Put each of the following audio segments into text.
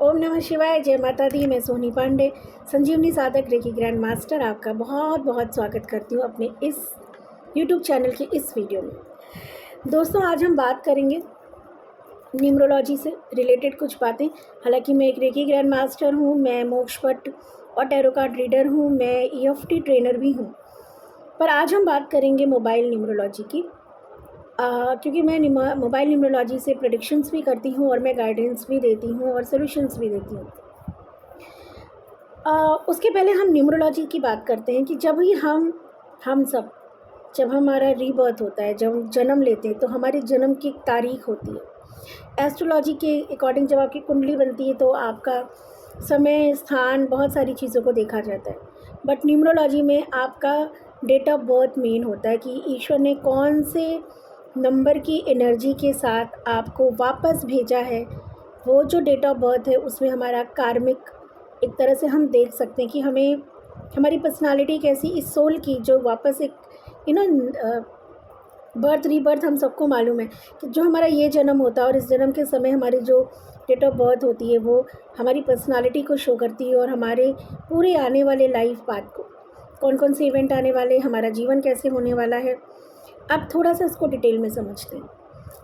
ओम नमः शिवाय, जय माता दी। मैं सोनी पांडे, संजीवनी साधक रेकी ग्रैंड मास्टर, आपका बहुत बहुत स्वागत करती हूँ अपने इस यूट्यूब चैनल के इस वीडियो में। दोस्तों, आज हम बात करेंगे न्यूमरोलॉजी से रिलेटेड कुछ बातें। हालांकि मैं एक रेकी ग्रैंड मास्टर हूँ, मैं मोक्ष पट और टैरो कार्ड रीडर हूँ, मैं EFT ट्रेनर भी हूँ। पर आज हम बात करेंगे मोबाइल न्यूमरोलॉजी की, क्योंकि मैं मोबाइल न्यूमरोलॉजी से प्रेडिक्शंस भी करती हूँ और मैं गाइडेंस भी देती हूँ और सॉल्यूशंस भी देती हूँ। उसके पहले हम न्यूमरोलॉजी की बात करते हैं कि जब ही हम सब जब हमारा रीबर्थ होता है, जब हम जन्म लेते हैं, तो हमारे जन्म की एक तारीख होती है। एस्ट्रोलॉजी के अकॉर्डिंग जब आपकी कुंडली बनती है तो आपका समय, स्थान, बहुत सारी चीज़ों को देखा जाता है। बट न्यूमरोलॉजी में आपका डेट ऑफ बर्थ मेन होता है कि ईश्वर ने कौन से नंबर की एनर्जी के साथ आपको वापस भेजा है। वो जो डेट ऑफ बर्थ है उसमें हमारा कार्मिक, एक तरह से हम देख सकते हैं कि हमें हमारी पर्सनालिटी कैसी, इस सोल की जो वापस एक बर्थ रीबर्थ, हम सबको मालूम है कि जो हमारा ये जन्म होता है और इस जन्म के समय हमारी जो डेट ऑफ बर्थ होती है वो हमारी पर्सनालिटी को शो करती है और हमारे पूरे आने वाले लाइफ पाथ को, कौन कौन से इवेंट आने वाले, हमारा जीवन कैसे होने वाला है। अब थोड़ा सा इसको डिटेल में समझते हैं।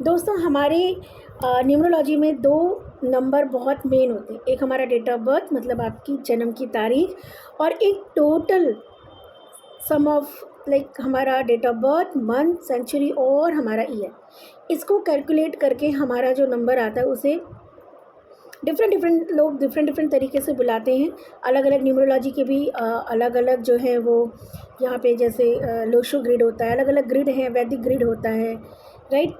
दोस्तों, हमारे न्यूमरोलॉजी में दो नंबर बहुत मेन होते हैं। एक हमारा डेट ऑफ बर्थ, मतलब आपकी जन्म की तारीख, और एक टोटल सम ऑफ हमारा date of birth, month, century और हमारा ईयर। इसको कैलकुलेट करके हमारा जो नंबर आता है उसे डिफरेंट लोग डिफरेंट तरीके से बुलाते हैं। अलग अलग न्यूमरोलॉजी के भी अलग अलग जो है वो यहाँ पे, जैसे लोशो ग्रिड होता है, अलग अलग ग्रिड है, वैदिक ग्रिड होता है, राइट।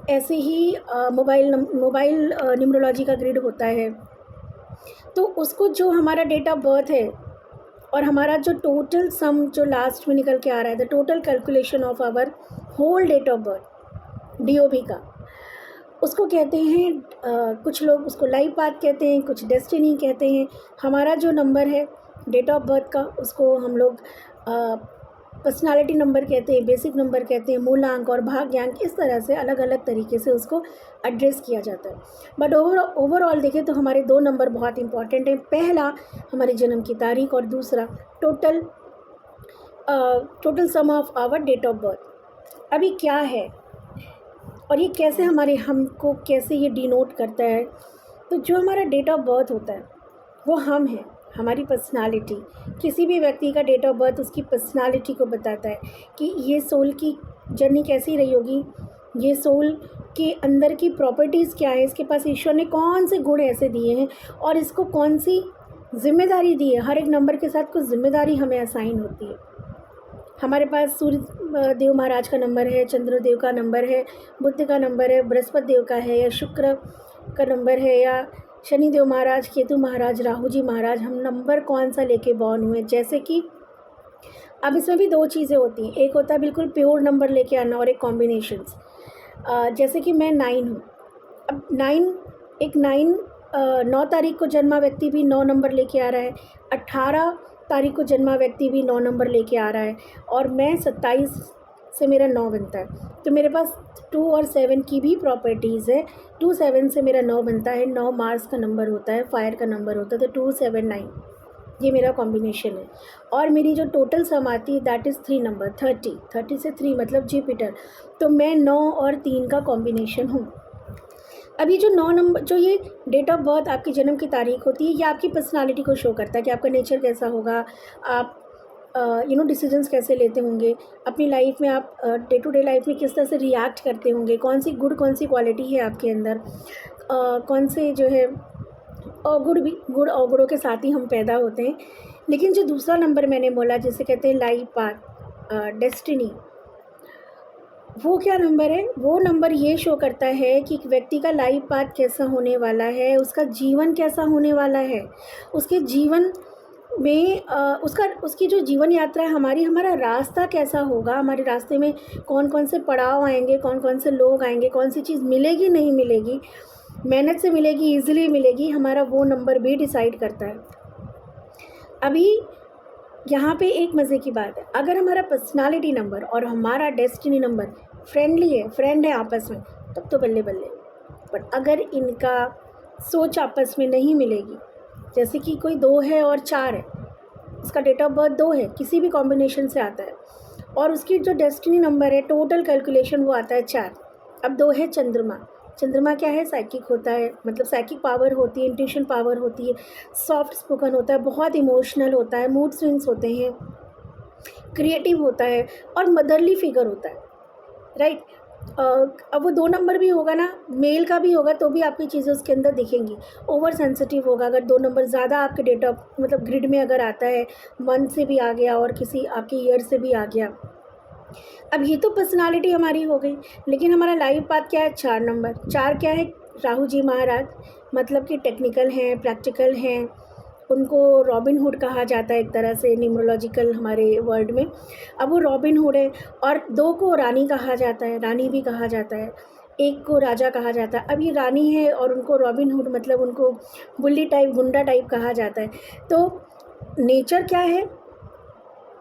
ऐसे ही मोबाइल न्यूमरोलॉजी का ग्रिड होता है। तो उसको जो हमारा डेट ऑफ बर्थ है और हमारा जो टोटल सम जो लास्ट में निकल के आ रहा है, the total calculation of our whole date of birth, DOB का, उसको कहते हैं कुछ लोग उसको लाइफ पाथ कहते हैं, कुछ डेस्टिनी कहते हैं। हमारा जो नंबर है डेट ऑफ बर्थ का, उसको हम लोग पर्सनालिटी नंबर कहते हैं, बेसिक नंबर कहते हैं, मूलांक और भाग्यांक, इस तरह से अलग अलग तरीके से उसको एड्रेस किया जाता है। बट ओवरऑल देखें तो हमारे दो नंबर बहुत इंपॉर्टेंट हैं। पहला हमारे जन्म की तारीख और दूसरा total sum of our date of birth. अभी क्या है और ये कैसे हमको कैसे ये डिनोट करता है। तो जो हमारा डेट ऑफ बर्थ होता है वो हम हैं, हमारी पर्सनालिटी। किसी भी व्यक्ति का डेट ऑफ बर्थ उसकी पर्सनालिटी को बताता है कि ये सोल की जर्नी कैसी रही होगी, ये सोल के अंदर की प्रॉपर्टीज़ क्या है, इसके पास ईश्वर ने कौन से गुण ऐसे दिए हैं और इसको कौन सी जिम्मेदारी दी है। हर एक नंबर के साथ कुछ जिम्मेदारी हमें असाइन होती है। हमारे पास सूर्य देव महाराज का नंबर है, चंद्र देव का नंबर है, बुध का नंबर है, बृहस्पति देव का है, या शुक्र का नंबर है, या शनि देव महाराज, केतु महाराज, राहु जी महाराज, हम नंबर कौन सा लेके बॉर्न हुए। जैसे कि अब इसमें भी दो चीज़ें होती हैं, एक होता है बिल्कुल प्योर नंबर लेके आना और एक कॉम्बिनेशंस। जैसे कि मैं 9 हूँ। अब 9 तारीख को जन्मा व्यक्ति भी 9 नंबर लेके आ रहा है, 18 तारीख को जन्मा व्यक्ति भी 9 नंबर लेके आ रहा है, और मैं 27 से मेरा 9 बनता है। तो मेरे पास 2 और 7 की भी प्रॉपर्टीज़ है। 2 7 से मेरा 9 बनता है। 9 मार्स का नंबर होता है, फायर का नंबर होता है, तो 2 7 9 ये मेरा कॉम्बिनेशन है। और मेरी जो टोटल सम आती है दैट इज़ 3 नंबर, 30 से 3 मतलब जुपिटर। तो मैं 9 और 3 का कॉम्बिनेशन हूँ। अभी जो 9 नंबर, जो ये डेट ऑफ बर्थ आपकी जन्म की तारीख होती है, ये आपकी पर्सनालिटी को शो करता है कि आपका नेचर कैसा होगा, आप डिसीजंस कैसे लेते होंगे अपनी लाइफ में, आप डे टू डे लाइफ में किस तरह से रिएक्ट करते होंगे, कौन सी क्वालिटी है आपके अंदर, कौन से जो है गुड़ अवगुणों के साथ ही हम पैदा होते हैं। लेकिन जो दूसरा नंबर मैंने बोला, जिसे कहते हैं लाइफ पाथ, डेस्टिनी, वो क्या नंबर है? वो नंबर ये शो करता है कि एक व्यक्ति का लाइफ पाथ कैसा होने वाला है, उसका जीवन कैसा होने वाला है, उसके जीवन में उसकी जो जीवन यात्रा है, हमारा रास्ता कैसा होगा, हमारे रास्ते में कौन कौन से पड़ाव आएंगे, कौन कौन से लोग आएंगे, कौन सी चीज़ मिलेगी, नहीं मिलेगी, मेहनत से मिलेगी, ईजिली मिलेगी, हमारा वो नंबर भी डिसाइड करता है। अभी यहाँ पे एक मज़े की बात है, अगर हमारा पर्सनालिटी नंबर और हमारा डेस्टिनी नंबर फ्रेंड है आपस में, तब तो बल्ले बल्ले। बट अगर इनका सोच आपस में नहीं मिलेगी। जैसे कि कोई 2 है और 4 है, उसका डेट ऑफ बर्थ 2 है, किसी भी कॉम्बिनेशन से आता है, और उसकी जो डेस्टिनी नंबर है, टोटल कैलकुलेशन, वो आता है 4। अब 2 है चंद्रमा। चंद्रमा क्या है? साइकिक होता है, मतलब साइकिक पावर होती है, इंट्यूशन पावर होती है, सॉफ्ट स्पोकन होता है, बहुत इमोशनल होता है, मूड स्विंग्स होते हैं, क्रिएटिव होता है और मदरली फिगर होता है, राइट। अब वो 2 नंबर भी होगा ना, मेल का भी होगा, तो भी आपकी चीज़ें उसके अंदर दिखेंगी। ओवर सेंसिटिव होगा अगर 2 नंबर ज़्यादा आपके डेट ऑफ मतलब ग्रिड में अगर आता है, 1 से भी आ गया और किसी आपके ईयर से भी आ गया। अब ये तो पर्सनालिटी हमारी हो गई, लेकिन हमारा लाइफ पाथ क्या है? 4 नंबर। 4 क्या है? राहु जी महाराज, मतलब कि टेक्निकल हैं, प्रैक्टिकल हैं, उनको रॉबिन हुड कहा जाता है एक तरह से न्यूमरोलॉजिकल हमारे वर्ल्ड में। अब वो रॉबिन हुड है, और 2 को रानी कहा जाता है, रानी भी कहा जाता है, 1 को राजा कहा जाता है। अब ये रानी है और उनको रॉबिन हुड मतलब उनको बुल्ली टाइप, गुंडा टाइप कहा जाता है। तो नेचर क्या है?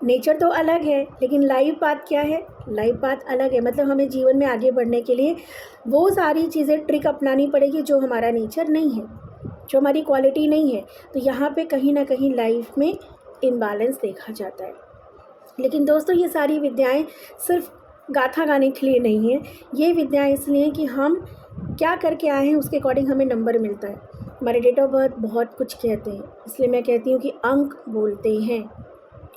नेचर तो अलग है, लेकिन लाइफ पाथ क्या है? लाइफ पाथ अलग है। मतलब हमें जीवन में आगे बढ़ने के लिए वो सारी चीज़ें, ट्रिक अपनानी पड़ेगी जो हमारा नेचर नहीं है, जो हमारी क्वालिटी नहीं है। तो यहाँ पे कहीं ना कहीं लाइफ में इम्बैलेंस देखा जाता है। लेकिन दोस्तों, ये सारी विद्याएं सिर्फ गाथा गाने के लिए नहीं है। ये विद्याएं इसलिए कि हम क्या करके आए हैं उसके अकॉर्डिंग हमें नंबर मिलता है। हमारे डेट ऑफ बर्थ बहुत कुछ कहते हैं, इसलिए मैं कहती हूँ कि अंक बोलते हैं,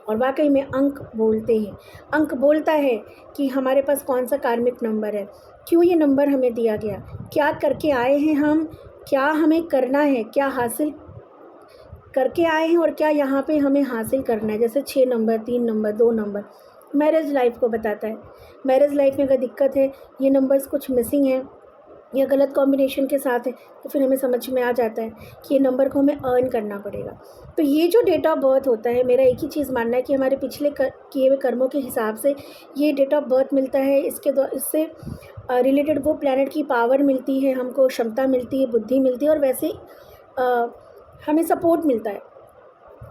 और वाकई में अंक बोलते हैं। अंक बोलता है कि हमारे पास कौन सा कार्मिक नंबर है, क्यों ये नंबर हमें दिया गया, क्या करके आए हैं हम, क्या हमें करना है, क्या हासिल करके आए हैं और क्या यहाँ पे हमें हासिल करना है। जैसे 6 number, 3 number, 2 number marriage life को बताता है। मैरिज लाइफ में अगर दिक्कत है, ये नंबर्स कुछ मिसिंग है या गलत कॉम्बिनेशन के साथ है, तो फिर हमें समझ में आ जाता है कि ये नंबर को हमें अर्न करना पड़ेगा। तो ये जो डेट ऑफ बर्थ होता है, मेरा एक ही चीज़ मानना है कि हमारे पिछले किए हुए कर्मों के हिसाब से ये डेट ऑफ बर्थ मिलता है। इससे रिलेटेड वो प्लैनेट की पावर मिलती है, हमको क्षमता मिलती है, बुद्धि मिलती है, और वैसे हमें सपोर्ट मिलता है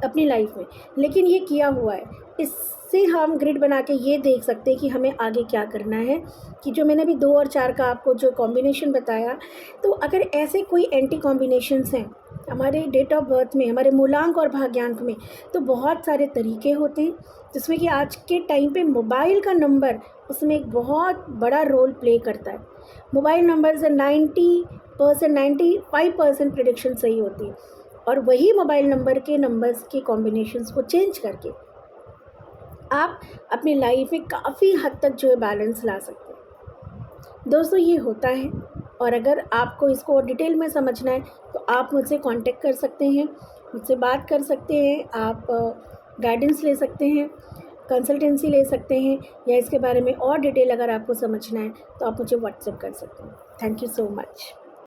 अपनी लाइफ में। लेकिन ये किया हुआ है, इससे हम ग्रिड बना के ये देख सकते हैं कि हमें आगे क्या करना है। कि जो मैंने अभी 2 और 4 का आपको जो कॉम्बिनेशन बताया, तो अगर ऐसे कोई एंटी कॉम्बिनेशंस हैं हमारे डेट ऑफ बर्थ में, हमारे मूलांक और भाग्यांक में, तो बहुत सारे तरीके होते हैं, जिसमें कि आज के टाइम पे मोबाइल का नंबर उसमें एक बहुत बड़ा रोल प्ले करता है। मोबाइल नंबर से 90%, 95% प्रेडिक्शन सही होती है, और वही मोबाइल नंबर के नंबर्स के कॉम्बिनेशंस को चेंज करके आप अपनी लाइफ में काफ़ी हद तक जो है बैलेंस ला सकते हैं। दोस्तों, ये होता है, और अगर आपको इसको और डिटेल में समझना है तो आप मुझसे कांटेक्ट कर सकते हैं, मुझसे बात कर सकते हैं, आप गाइडेंस ले सकते हैं, कंसल्टेंसी ले सकते हैं, या इसके बारे में और डिटेल अगर आपको समझना है तो आप मुझे व्हाट्सएप कर सकते हैं। Thank you so much.